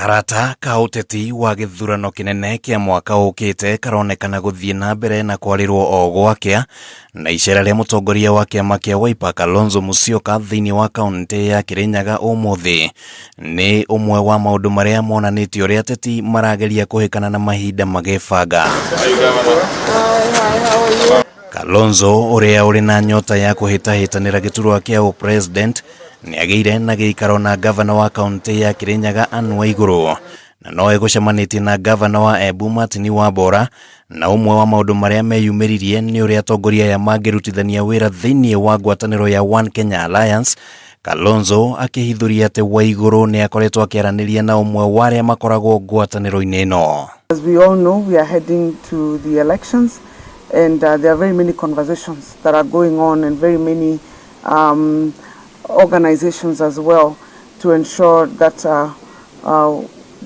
Karata ka uteti wa githurano kinene kia mwaka ukite karonekana guthie na mbere na kwarirwo o gwakea na icera ria mutongoria wa kiama kia WIPER Kalonzo Musyoka thiini wa kaunti ya Kirinyaga umuthi ni umwe wa maundu maria monanitio uria ateti marageria kuhikana na mahinda magebanga. Kalonzo uria uri na nyota ya kuhitahitanira giturwa kia president ni ageire na giikaro na governor wa kaunti ya Kirinyaga WAIGURU na no gucemanitie na governor wa Embu Wabora na umwe wa maundu maria meyumiririe ni uria atongoria ya magirutithania wira thiini wa ngwataniro ya One Kenya Alliance. Kalonzo akihithuria ati WAIGURU ni akoretwo akiaraniria na umwe wa aria makoragwo ngwataniro-ini ino. As we all know, we are heading to the elections and there are very many conversations that are going on and very many organizations as well to ensure that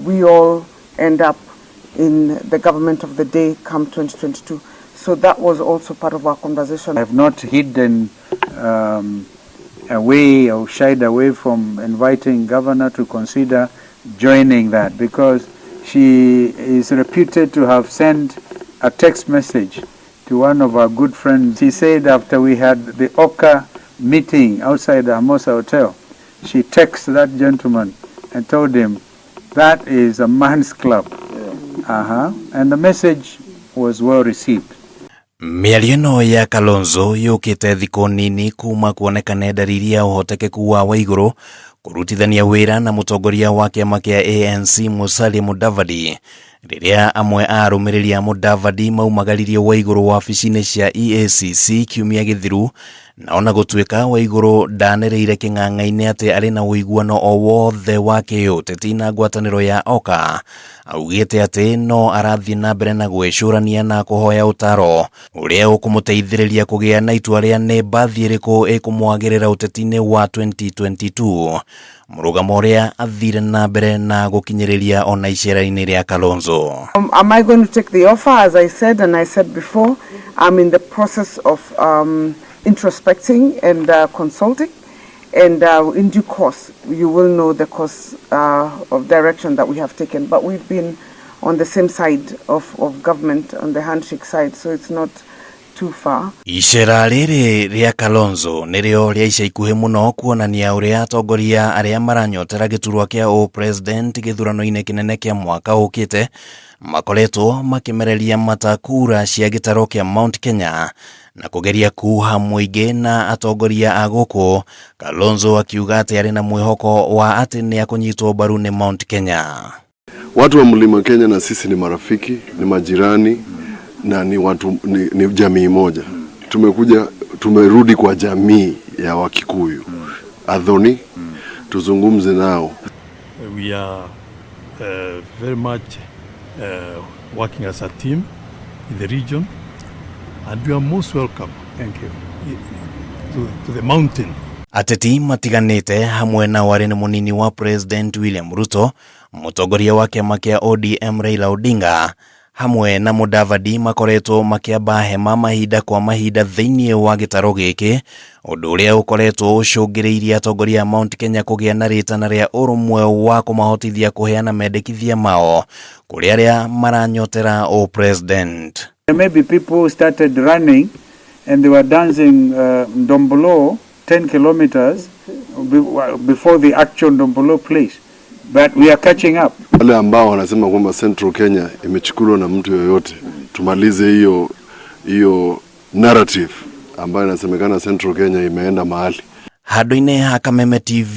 we all end up in the government of the day come 2022. So that was also part of our conversation. I have not hidden away or shied away from inviting Governor to consider joining that, because she is reputed to have sent a text message to one of our good friends. She said after we had the Oka meeting outside the Amosa Hotel, she texted that gentleman and told him that is a man's club. And the message was well received. Miario ya Kalonzo yukite thiko nini kuma kuonekana dalili ya uhotekeku wa WAIGURU kurutithania wira na mutongoria wa kiama kia ANC Musalia Mudavadi riria amwe arumiriria Mudavadi maumagaririe WAIGURU wabici-ini cia EACC kiumia githiru na ona gutuika WAIGURU ndanereire king'ang'a-ini ati ari na wuiguano o wothe wa kiuteti na ngwataniro ya Oka. Augite ati no arathie na mbere na gwicurania na kuhoya utaro uria ukumuteithiriria kugia na itua ria ni mbathi iriku ikumwagirira uteti-ini wa 2022, murugamo uria athire na mbere na gukinyiriria ona icera-ini ria Kalonzo. Am I going to take the offer? As I said, and I said before, I'm in the process of introspecting and consulting, and in due course you will know the course of direction that we have taken. But we've been on the same side of government, on the handshake side, so it's not too far. Icera riri ria Kalonzo nirio ria ica ikuhi muno kuonania uria atongoria aria maranyotera giturwa kia president githurano-ini kinene kia mwaka ukite makoretwo makimereria matakura cia gitaro kia Mount Kenya na kugeria kuha muingi na atongoria aguku. Kalonzo akiuga ati ari na mwihoko wa ati ni akunyitwo mbaru ni Mount Kenya. Watu wa Mlima Kenya na sisi ni marafiki, ni majirani na ni watu ni jamii moja. Tumerudi kwa jamii ya Wakikuyu. Adhoni tuzungumze nao. We are very much working as a team in the region, and you are most welcome. Thank you. To the mountain. Ateti matiganite hamwe na warene munini wa President William Ruto, mutongoria wa kiama kia ODM Raila Odinga hamwe na Mudavadi makoretwo makiamba hema mahinda kwa mahinda thiini wa gitaro giki, undu uria ukoretwo ucungiriirie atongoria Mount Kenya kugia na ritana ria urumwe wa kumahotithia kuheana mendekithia mao kuri aria maranyotera president. Maybe people started running and they were dancing Ndombolo 10 kilometers before the actual Ndombolo place. But we are catching up. Wale ambao wanasema kwamba Central Kenya imechukuliwa na mtu yoyote, tumalize hiyo narrative ambayo inasemekana Central Kenya imeenda mahali. Hadoine ha Kameme TV.